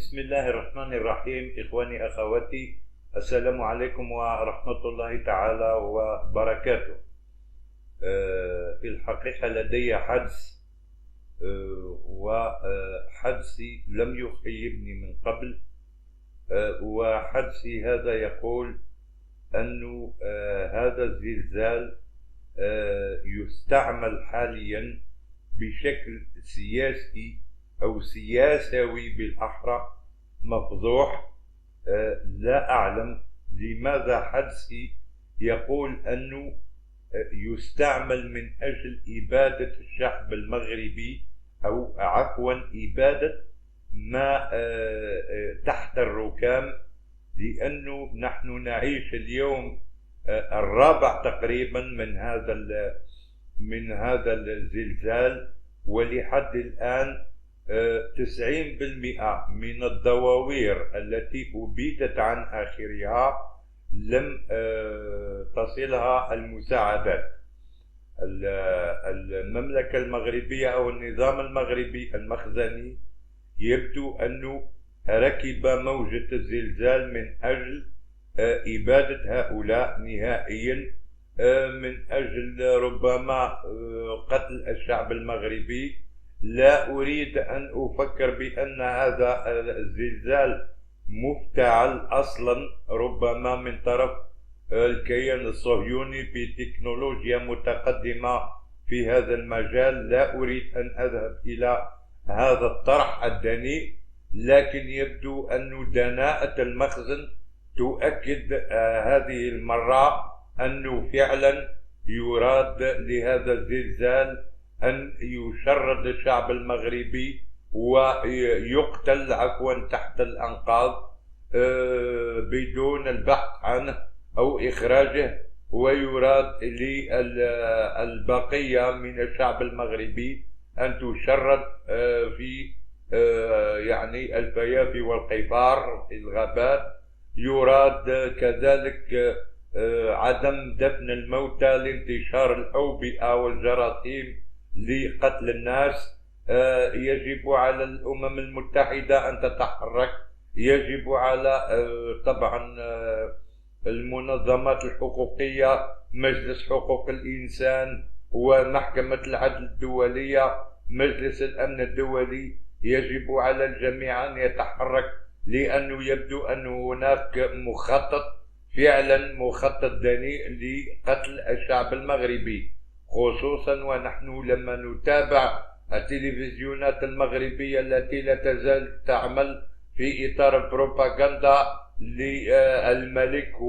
بسم الله الرحمن الرحيم. إخواني أخواتي، السلام عليكم ورحمة الله تعالى وبركاته. في الحقيقة لدي حدس، وحدسي لم يخيبني من قبل. وحدسي هذا يقول أن هذا الزلزال يستعمل حاليا بشكل سياسي أو سياسوي بالأحرى مفضوح. لا أعلم لماذا حدسي يقول أنه يستعمل من أجل إبادة الشعب المغربي، أو عفوا إبادة ما تحت الركام، لأنه نحن نعيش اليوم الرابع تقريبا من هذا الزلزال، ولحد الآن 90% من الدواوير التي أبيدت عن آخرها لم تصلها المساعدات. المملكة المغربية أو النظام المغربي المخزني يبدو أنه ركب موجة الزلزال من أجل إبادة هؤلاء نهائيا، من أجل ربما قتل الشعب المغربي. لا أريد أن أفكر بأن هذا الزلزال مفتعل أصلا ربما من طرف الكيان الصهيوني بتكنولوجيا متقدمة في هذا المجال. لا أريد أن أذهب إلى هذا الطرح الدنيء، لكن يبدو أن دناءة المخزن تؤكد هذه المرة أنه فعلا يراد لهذا الزلزال أن يشرد الشعب المغربي ويقتل تحت الأنقاض بدون البحث عنه أو إخراجه، ويراد للبقية من الشعب المغربي أن تشرد في يعني الفيافي والقفار في الغابات. يراد كذلك عدم دفن الموتى لانتشار الأوبئة والجراثيم لقتل الناس. يجب على الأمم المتحدة أن تتحرك، يجب على طبعا المنظمات الحقوقية، مجلس حقوق الإنسان ومحكمة العدل الدولية، مجلس الأمن الدولي، يجب على الجميع أن يتحرك، لأنه يبدو أن هناك فعلا مخطط دنيء لقتل الشعب المغربي، خصوصا ونحن لما نتابع التلفزيونات المغربية التي لا تزال تعمل في إطار البروباغندا للملك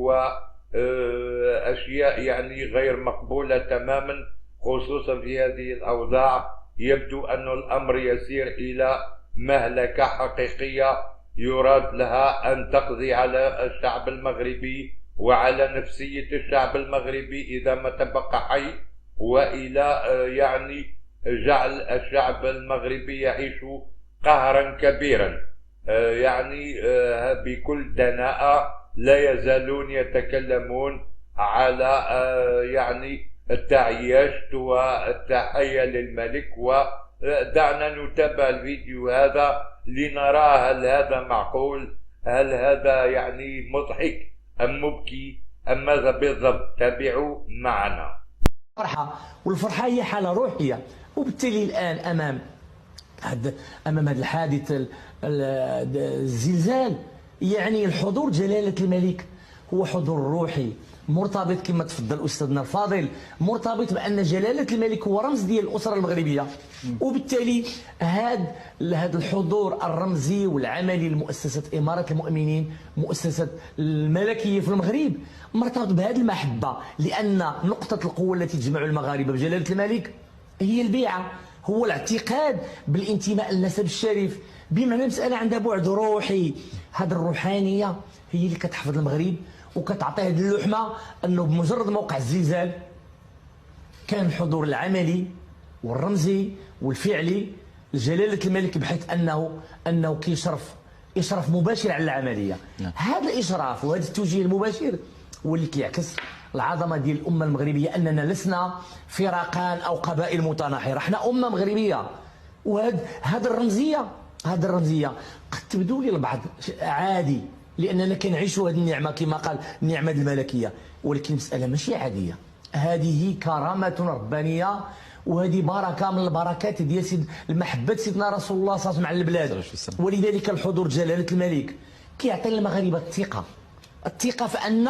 وأشياء يعني غير مقبولة تماما، خصوصا في هذه الأوضاع. يبدو أن الأمر يسير إلى مهلكة حقيقية يراد لها أن تقضي على الشعب المغربي وعلى نفسية الشعب المغربي إذا ما تبقى حي، وإلى يعني جعل الشعب المغربي يعيش قهرا كبيرا. يعني بكل دناءة لا يزالون يتكلمون على يعني التعيش والتحية للملك. ودعنا نتابع الفيديو هذا لنرى هل هذا معقول، هل هذا يعني مضحك أم مبكي أم ماذا بالضبط. تابعوا معنا. والفرحة هي حالة روحية، وبالتالي الآن أمام هذا الحادث الزلزال، يعني الحضور جلالة الملك هو حضور روحي مرتبط كما تفضل أستاذنا الفاضل، مرتبط بأن جلالة الملك هو رمز ديال الأسرة المغربية، وبالتالي هذا الحضور الرمزي والعملي لمؤسسة إمارة المؤمنين، مؤسسة الملكية في المغرب، مرتبط بهذه المحبة، لأن نقطة القوة التي تجمع المغاربة بجلالة الملك هي البيعة، هو الاعتقاد بالانتماء للنسب الشريف، بمعنى مسألة عندها بعد روحي. هذه الروحانية هي اللي كتحفظ المغرب وكتعطيه هذه اللحمة، أنه بمجرد موقع الزلزال كان الحضور العملي والرمزي والفعلي لجلالة الملك، بحيث أنه إشراف مباشر على العملية. هذا الإشراف وهذا التوجيه المباشر هو اللي كيعكس العظمة ديال الأمة المغربية، أننا لسنا فرقان أو قبائل متناحرة، احنا أمة مغربية. وهذه الرمزية هذه الرمزيه قد تبدو للبعض عادي لاننا كنعيشوا هذه النعمه كما قال النعمه الملكيه، ولكن المساله ماشي عاديه. هذه كرامه ربانيه، وهذه بركه من البركات ديال المحبه سيدنا رسول الله صلى الله عليه وسلم على البلاد. ولذلك الحضور جلاله الملك كيعطي المغاربه الثقه في ان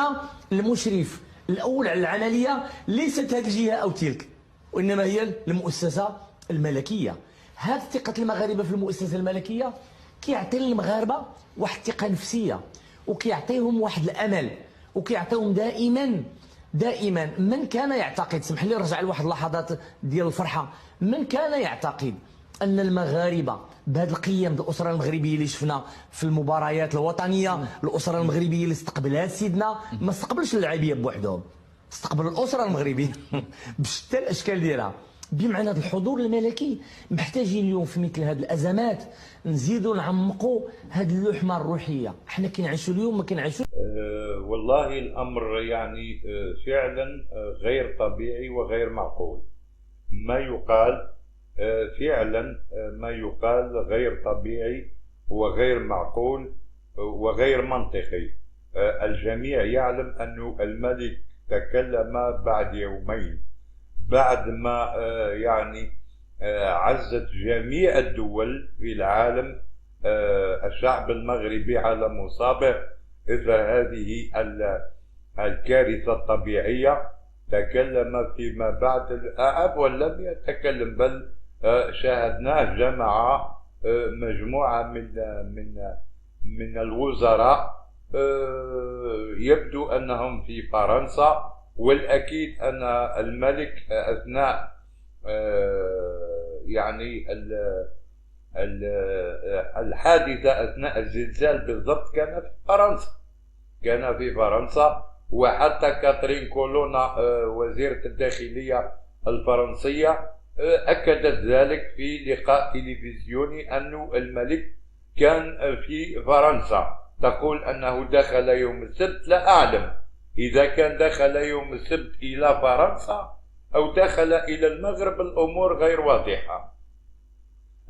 المشرف الاول على العمليه ليست هذه الجهه او تلك، وانما هي المؤسسه الملكيه. هذه ثقه المغاربه في المؤسسه الملكيه كيعطي للمغاربه واحد الثقه نفسيه، وكيعطيهم واحد الامل، وكيعطيهم دائما من كان يعتقد، سمح لي نرجع لواحد اللحظات ديال الفرحه، من كان يعتقد ان المغاربه بهذه القيم ديال الاسره المغربيه اللي شفنا في المباريات الوطنيه، الاسره المغربيه اللي استقبلها سيدنا، ما استقبلش اللاعبيه بوحدهم، استقبل الاسره المغربيه بشتى الاشكال ديالها. بمعنى هذا الحضور الملكي محتاجين اليوم في مثل هذه الازمات نزيدوا نعمقوا هذه اللحمه الروحيه. احنا كنعيشوا اليوم ما كنعيشوا. والله الامر يعني فعلا غير طبيعي وغير معقول. ما يقال فعلا ما يقال غير طبيعي وغير معقول وغير منطقي. الجميع يعلم أن الملك تكلم بعد يومين بعد ما يعني عزت جميع الدول في العالم الشعب المغربي على مصابه إثر هذه الكارثة الطبيعية. تكلم فيما بعد عفوا لم يتكلم، بل شاهدناه جمع مجموعة من الوزراء يبدو أنهم في فرنسا، والأكيد أن الملك أثناء يعني الحادثة أثناء الزلزال بالضبط كان في فرنسا. وحتى كاترين كولونا وزيرة الداخلية الفرنسية أكدت ذلك في لقاء تلفزيوني أن الملك كان في فرنسا. تقول أنه دخل يوم السبت، لا أعلم إذا كان دخل يوم السبت إلى فرنسا أو دخل إلى المغرب، الأمور غير واضحة.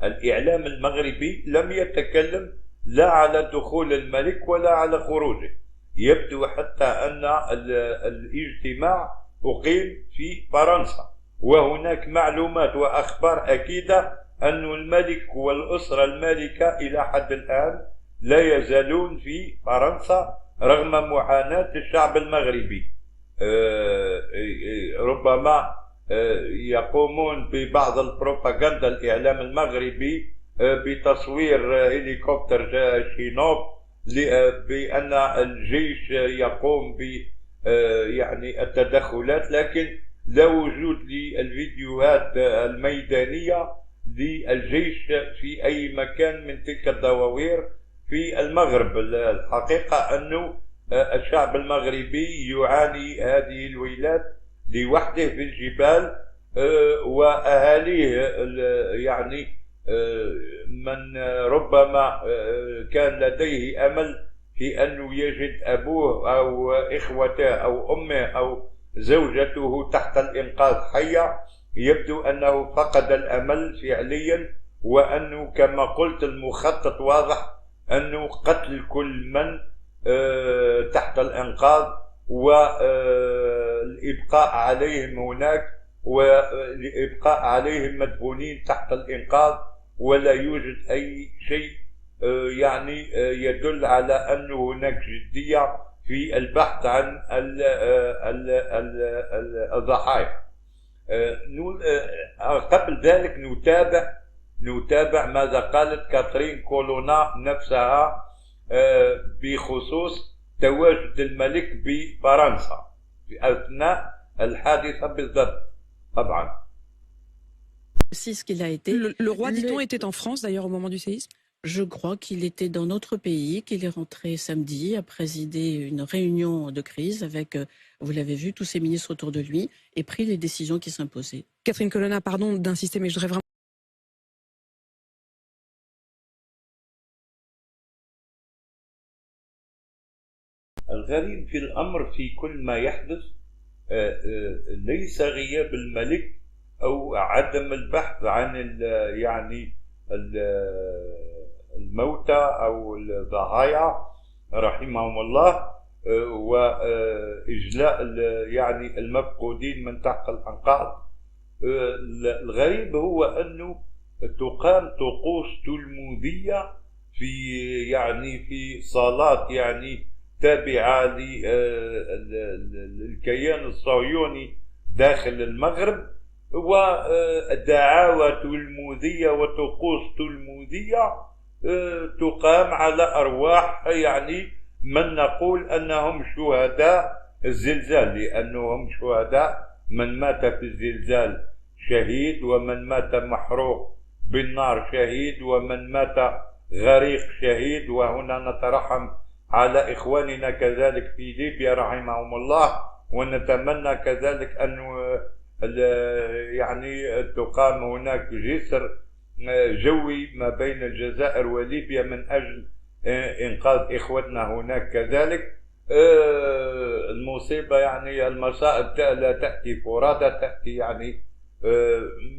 الإعلام المغربي لم يتكلم لا على دخول الملك ولا على خروجه. يبدو حتى أن الاجتماع أقيم في فرنسا، وهناك معلومات وأخبار أكيدة أن الملك والأسرة المالكة إلى حد الآن لا يزالون في فرنسا رغم معاناة الشعب المغربي. ربما يقومون ببعض البروباغندا الإعلام المغربي بتصوير هليكوبتر شينوف بأن الجيش يقوم ب يعني التدخلات، لكن لا وجود للفيديوهات الميدانية للجيش في أي مكان من تلك الدواوير في المغرب. الحقيقة أنه الشعب المغربي يعاني هذه الويلات لوحده في الجبال، وأهاليه يعني من ربما كان لديه أمل في أنه يجد أبوه أو إخوته أو أمه أو زوجته تحت الإنقاذ حية، يبدو أنه فقد الأمل فعليا، وأنه كما قلت المخطط واضح، أنه قتل كل من تحت الإنقاذ والإبقاء عليهم هناك، والإبقاء عليهم مدفونين تحت الإنقاذ، ولا يوجد أي شيء يعني يدل على أن هناك جدية في البحث عن الضحايا. قبل ذلك نتابع ماذا قالت كاترين كولونا نفسها بخصوص تواجد الملك بفرنسا في أثناء الحادثة بالضبط. طبعا aussi ce qu'il a été. Le roi, dit-on, était en France d'ailleurs au moment du séisme? Je crois qu'il était dans notre pays, qu'il est rentré samedi, a présidé une réunion de crise avec, vous l'avez vu, tous ses ministres autour de lui et pris les décisions qui s'imposaient. Catherine Colonna, pardon d'insister, mais je voudrais vraiment... الغريب في الأمر في كل ما يحدث ليس غياب الملك أو عدم البحث عن يعني الموتى أو الضحايا رحمهم الله، وإجلاء يعني المفقودين من تحت الأنقاض. الغريب هو أنه تقام طقوس تلمودية في في صالات تابعة للكيان الصهيوني داخل المغرب، ودعاوى تلمودية وطقوس تلمودية تقام على أرواح من نقول أنهم شهداء الزلزال، لأنهم شهداء. من مات في الزلزال شهيد، ومن مات محروق بالنار شهيد، ومن مات غريق شهيد. وهنا نترحم على إخواننا كذلك في ليبيا رحمهم الله، ونتمنى كذلك أن تقام هناك جسر جوي ما بين الجزائر وليبيا من أجل إنقاذ إخوتنا هناك كذلك. المصيبة المصائب لا تأتي فرادى، تأتي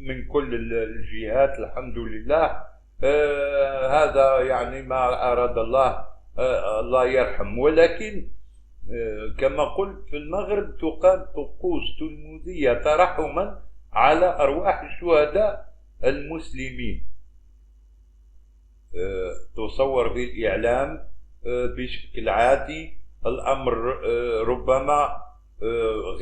من كل الجهات الحمد لله. هذا ما أراد الله، الله يرحم. ولكن كما قلت في المغرب تقام طقوس تلمودية ترحما على أرواح الشهداء المسلمين. تصور في الإعلام بشكل عادي. الأمر ربما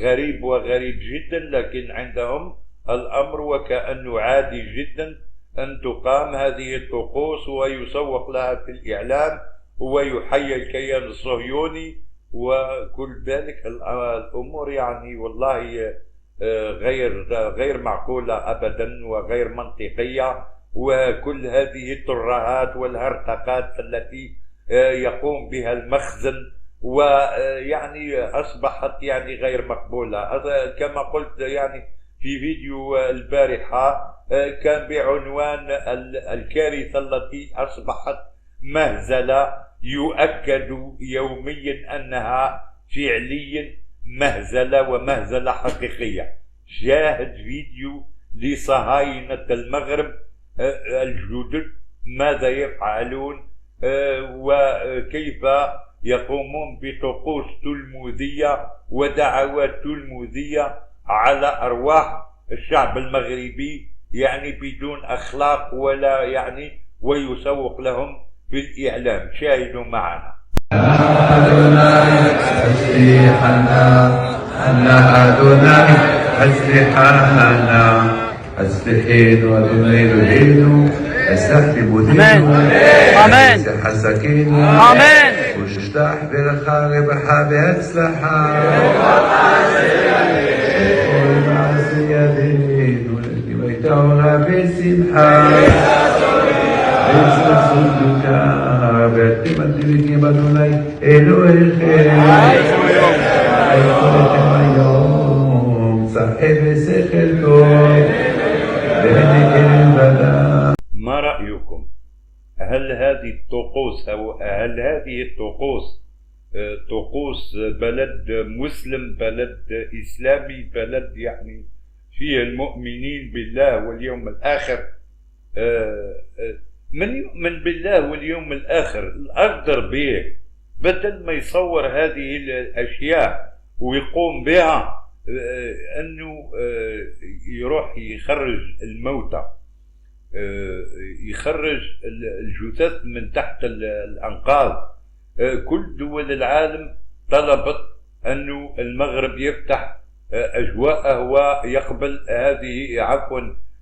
غريب وغريب جدا، لكن عندهم الأمر وكأنه عادي جدا أن تقام هذه الطقوس ويسوق لها في الإعلام ويحيي الكيان الصهيوني وكل ذلك. الأمور والله غير معقولة أبدا وغير منطقية. وكل هذه الترهات والهرطقات التي يقوم بها المخزن أصبحت غير مقبولة. كما قلت في فيديو البارحة كان بعنوان الكارثة التي أصبحت مهزلة، يؤكد يوميا أنها فعليا مهزلة ومهزلة حقيقية. شاهد فيديو لصهاينة المغرب الجدد ماذا يفعلون وكيف يقومون بطقوس تلمودية ودعوات تلمودية على أرواح الشعب المغربي بدون أخلاق ولا ويسوق لهم في الإعلام. شاهدوا معنا. أسلحين وذنيل دين أستخدم دين آمين حسكين آمين واشتاح بالخارب حابي أسلحة والمعصية دين والذي بيتونا بسمحة إسا صدقا بأتمة لكي بدوني إلو الخير أيضا يوم صاحب سخلتو. ما رأيكم؟ هل هذه الطقوس طقوس بلد مسلم، بلد إسلامي، بلد فيه المؤمنين بالله واليوم الآخر؟ من يؤمن بالله واليوم الآخر الأقدر به بدل ما يصور هذه الأشياء ويقوم بها أنه يروح يخرج الموتى، يخرج الجثث من تحت الأنقاض. كل دول العالم طلبت أنه المغرب يفتح أجواءه ويقبل هذه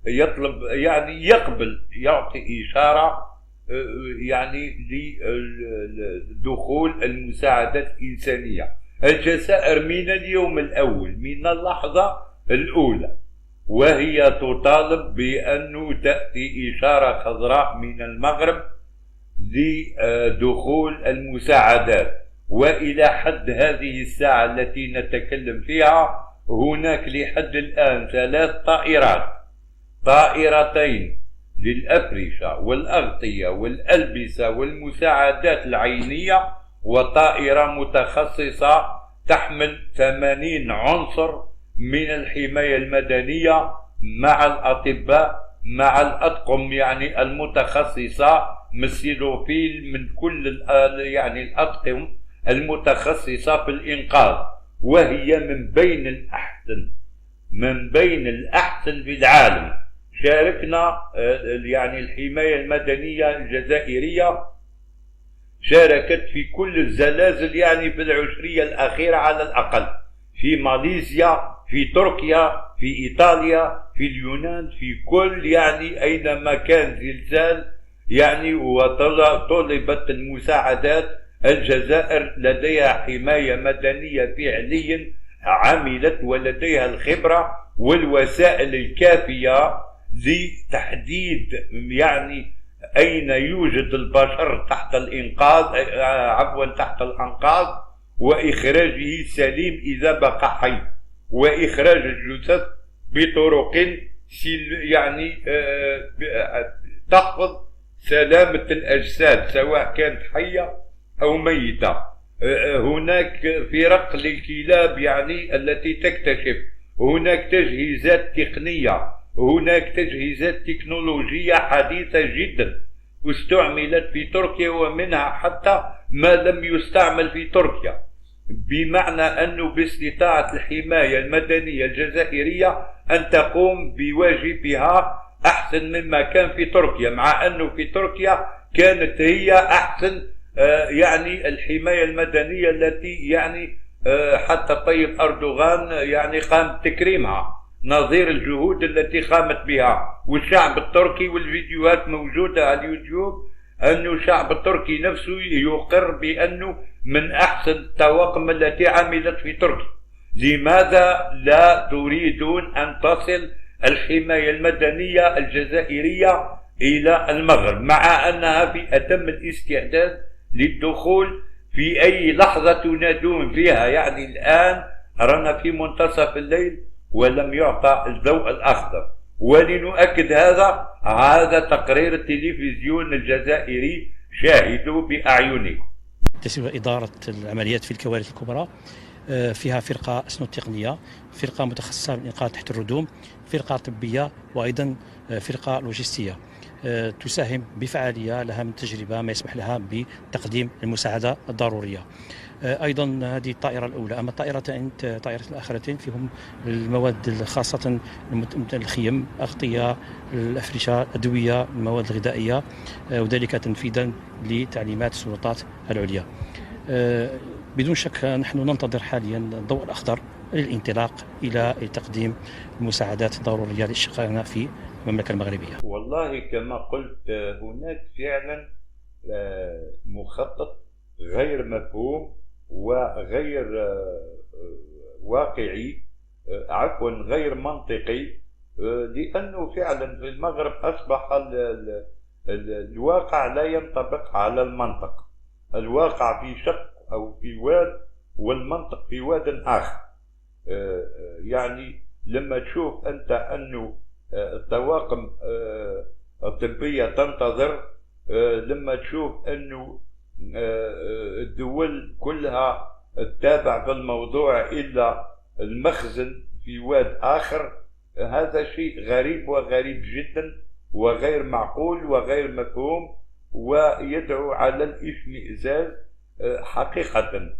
يطلب يقبل يعطي إشارة لدخول المساعدات الإنسانية. الجزائر من اليوم الأول، من اللحظة الأولى، وهي تطالب بأنه تأتي إشارة خضراء من المغرب لدخول المساعدات. وإلى حد هذه الساعة التي نتكلم فيها هناك لحد الآن 3 طائرتين للأفرشة والأغطية والألبسة والمساعدات العينية، وطائرة متخصصة تحمل 80 عنصر من الحماية المدنية مع الأطباء مع الأطقم المتخصصة مسيلوفيل من كل يعني الأطقم المتخصصة في الإنقاذ، وهي من بين الأحسن في العالم. شاركنا يعني الحماية المدنية الجزائرية شاركت في كل الزلازل يعني في العشرية الأخيرة على الأقل، في ماليزيا، في تركيا، في إيطاليا، في اليونان، في كل يعني أينما كان زلزال يعني وطلبت المساعدات. الجزائر لديها حماية مدنية فعليا عملت، ولديها الخبرة والوسائل الكافية لتحديد يعني أين يوجد البشر تحت الإنقاذ تحت الأنقاض، وإخراجه سليم إذا بقى حي، وإخراج الجثث بطرق يعني تحفظ سلامة الأجساد سواء كانت حية أو ميتة. هناك فرق للكلاب يعني التي تكتشف، هناك تجهيزات تقنية، هناك تجهيزات تكنولوجية حديثة جدا استعملت في تركيا، ومنها حتى ما لم يستعمل في تركيا، بمعنى أنه باستطاعة الحماية المدنية الجزائرية أن تقوم بواجبها أحسن مما كان في تركيا، مع أنه في تركيا كانت هي أحسن يعني الحماية المدنية التي يعني حتى طيب أردوغان يعني قام بتكريمها نظير الجهود التي قامت بها. والشعب التركي والفيديوهات موجودة على اليوتيوب أنه الشعب التركي نفسه يقر بأنه من أحسن الطواقم التي عملت في تركيا. لماذا لا تريدون أن تصل الحماية المدنية الجزائرية إلى المغرب، مع أنها في أتم الاستعداد للدخول في أي لحظة تنادون فيها؟ يعني الآن رانا في منتصف الليل ولم يعطى الضوء الأخضر. ولنؤكد هذا تقرير التلفزيون الجزائري، شاهدوا بأعينكم. تسوى إدارة العمليات في الكوارث الكبرى، فيها فرقة أسنود تقنية، فرقة متخصصة بالإنقاذ تحت الردوم، فرقة طبية، وأيضا فرقة لوجستية تساهم بفعالية لها من تجربة ما يسمح لها بتقديم المساعدة الضرورية. أيضا هذه الطائرة الأولى. أما الطائرتين الآخرتين فيهم المواد خاصة الخيم، أغطية، الأفرشة، أدوية، المواد الغذائية، وذلك تنفيذا لتعليمات السلطات العليا. بدون شك نحن ننتظر حاليا الضوء الأخضر للانطلاق إلى تقديم المساعدات الضرورية لأشقائنا في المملكة المغربية. والله كما قلت هناك فعلا مخطط غير مفهوم وغير واقعي، غير منطقي، لأنه فعلا في المغرب أصبح الواقع لا ينطبق على المنطق. الواقع في شق أو في واد والمنطق في واد آخر. يعني لما تشوف أنت أنه الطواقم الطبية تنتظر، لما تشوف أنه الدول كلها تتابع في الموضوع إلا المخزن في واد آخر، هذا شيء غريب وغريب جدا وغير معقول وغير مفهوم، ويدعو على الاشمئزاز. حقيقة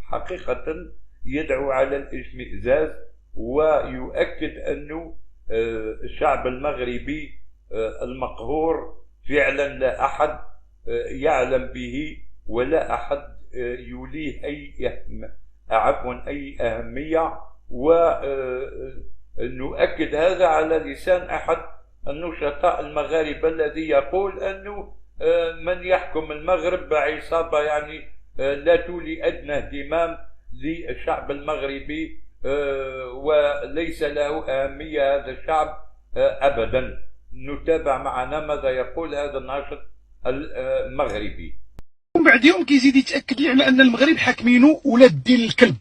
يدعو على الاشمئزاز، ويؤكد أنه الشعب المغربي المقهور فعلا لا أحد يعلم به ولا أحد يوليه أي أهمية. ونؤكد هذا على لسان أحد النشطاء المغاربة الذي يقول أنه من يحكم المغرب بعصابة يعني لا تولي أدنى اهتمام للشعب المغربي، وليس له أهمية هذا الشعب أبدا. نتابع معنا ماذا يقول هذا الناشط المغربي. ومن بعد يوم كيزيد يتأكد لي على أن المغرب حاكمينه ولاد دين الكلب.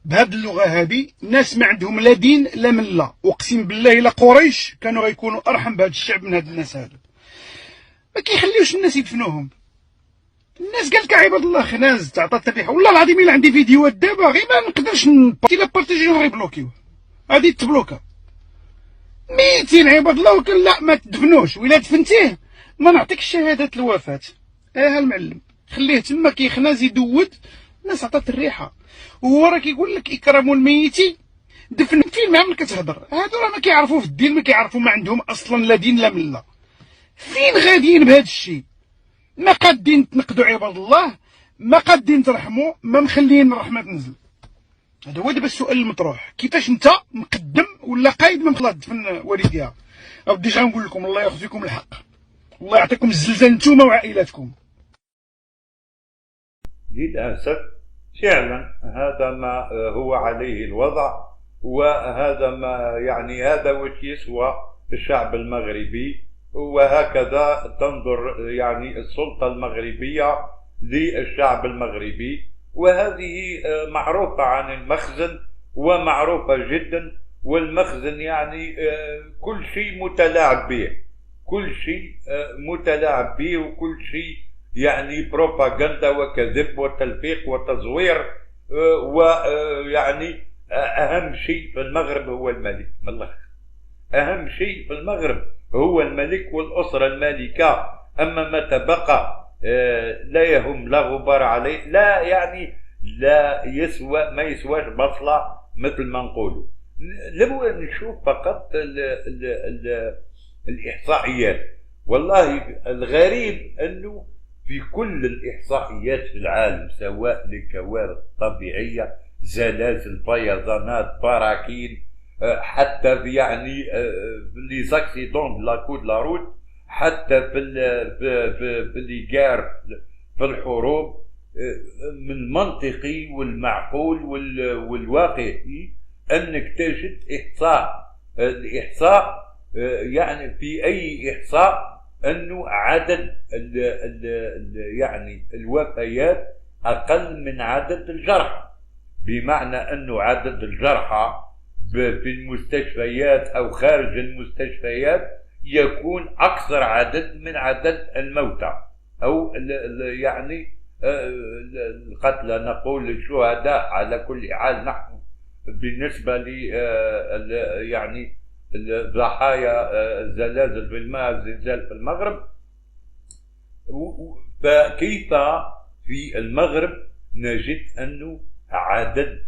بهذه اللغة هذه الناس ما عندهم لا دين لا ملة، أقسم بالله إلا قريش كانوا غيكونوا أرحم بهذا الشعب من هاد الناس هذا. ما كيخليوش الناس يدفنوهم. الناس قالك عباد الله خناز تعطى التريحه. والله العظيم الا عندي فيديوهات دابا غير ما نقدرش بارتيجيو غير بلوكيو، غادي تبلوكا 200 عباد الله. وكان لا ما تدفنوش، وإلا دفنتيه ما نعطيك شهادة الوفاة. المعلم خليه تما كيخناز يدود، الناس عطات الريحه، وهو راه كيقول لك اكرموا الميت دفن. فين ما عمرك كتهضر؟ هادو راه ما كيعرفوا في الدين، ما كيعرفوا، ما عندهم اصلا لا دين لا مله. فين غاديين بهذا الشيء؟ ما قادين تنقدوا عباد الله، ما قادين ترحموا، ما مخليين الرحمه تنزل. هذا هو دابا السؤال المطروح، كيفاش انت مقدم ولا قايد من خلاص تدفن والديها؟ اودي اش غنقول لكم، الله يخزيكم الحق، الله يعطيكم الزلزال نتوما وعائلاتكم. للأسف فعلا هذا ما هو عليه الوضع، وهذا ما يعني هذا وش يسوى الشعب المغربي، وهكذا تنظر يعني السلطة المغربية للشعب المغربي. وهذه معروفة عن المخزن ومعروفة جدا، والمخزن يعني كل شيء متلاعب به، كل شيء متلاعب به، وكل شيء يعني بروباغندا وكذب وتلفيق وتزوير. ويعني أهم شيء في المغرب هو الملك، والله أهم شيء في المغرب هو الملك والأسرة المالكة. أما ما تبقى لا يهم لا غبار عليه، لا يعني لا يسوى، ما يسواش بصلة مثل ما نقولوا. نبغى نشوف فقط الإحصائيات. والله الغريب أنه في كل الإحصائيات في العالم، سواء للكوارث الطبيعية، زلازل، فيضانات، براكين، حتى يعني لي زاكسيدون لا كود لا روت، حتى في الليغار، في الحروب، من المنطقي والمعقول والواقعي انك تجد الاحصاء يعني في اي احصاء انه عدد يعني الوفيات اقل من عدد الجرحى، بمعنى انه عدد الجرحى في المستشفيات او خارج المستشفيات يكون اكثر عدد من عدد الموتى، او يعني القتلى، نقول الشهداء. على كل حال نحن بالنسبه ل يعني ضحايا الزلازل في الماء، الزلزال في المغرب، فكيف في المغرب نجد انه عدد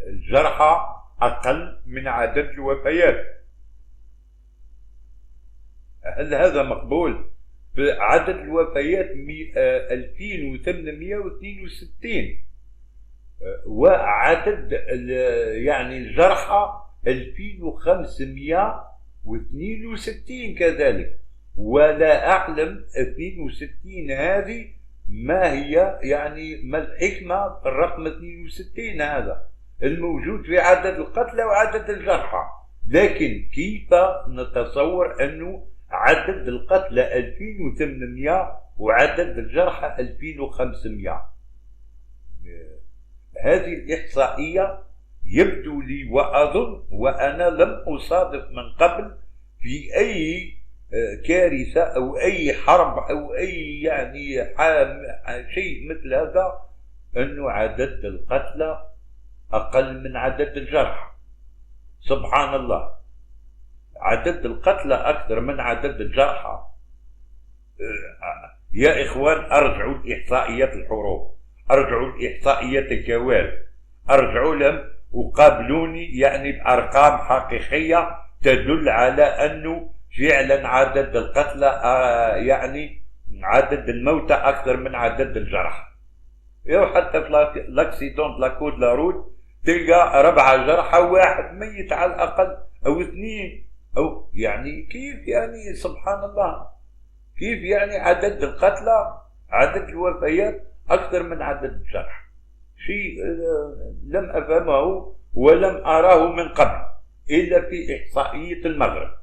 الجرحى اقل من عدد الوفيات؟ هل هذا مقبول؟ عدد الوفيات 2862، وعدد يعني الجرحى 2562 كذلك. ولا أعلم 62 هذه ما هي، يعني ما الحكمة في الرقم 62 هذا الموجود في عدد القتلى وعدد الجرحى؟ لكن كيف نتصور أنه عدد القتلى 2800 وعدد الجرحى 2500؟ هذه الإحصائية يبدو لي وأظن، وأنا لم أصادف من قبل في أي كارثة أو أي حرب أو أي يعني شيء مثل هذا، أنه عدد القتلى أقل من عدد الجرحى. سبحان الله، عدد القتلى أكثر من عدد الجرحى. يا إخوان، أرجعوا لإحصائيات الحروب، أرجعوا لإحصائيات الكوارث، أرجعوا لهم وقابلوني يعني بأرقام حقيقية تدل على أنه فعلا عدد القتلى يعني عدد الموتى أكثر من عدد الجرحى. حتى في لاكسيدون لا كود لا روت تلقى 4 جرحى و1 ميت على الأقل، أو 2، أو يعني كيف يعني؟ سبحان الله، كيف يعني عدد القتلى، عدد الوفيات أكثر من عدد الجرحى؟ شيء لم أفهمه ولم أراه من قبل إلا في إحصائية المغرب.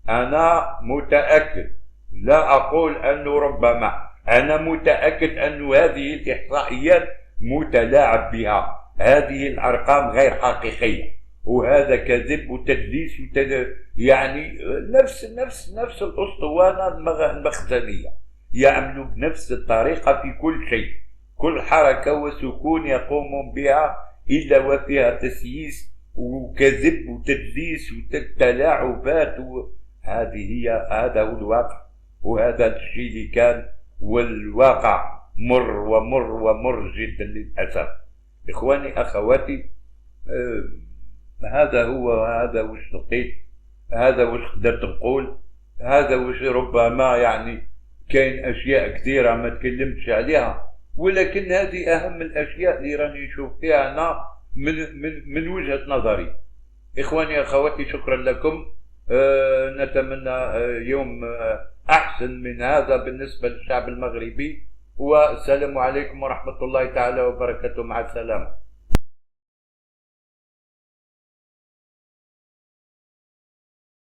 أنا متأكد، لا أقول أنه ربما، أنا متأكد أن هذه الإحصائيات متلاعب بها، هذه الأرقام غير حقيقية، وهذا كذب وتدليس يعني نفس الأسطوانة المخزنية، يعملوا بنفس الطريقة في كل شيء، كل حركة وسكون يقومون بها إلا وفيها تسييس وكذب وتدليس وتلاعبات. هذا هو الواقع، وهذا الشيء اللي كان والواقع مر ومر ومر جدا للأسف. إخواني أخواتي، هذا هو، هذا وش لقيت، هذا وش قدرت نقول، هذا وش ربما يعني كاين أشياء كثيرة ما تكلمتش عليها، ولكن هذه أهم الأشياء اللي راني نشوف فيها أنا من وجهة نظري. إخواني أخواتي، شكرا لكم. نتمنى يوم أحسن من هذا بالنسبة للشعب المغربي، والسلام عليكم ورحمة الله تعالى وبركاته. مع السلامة.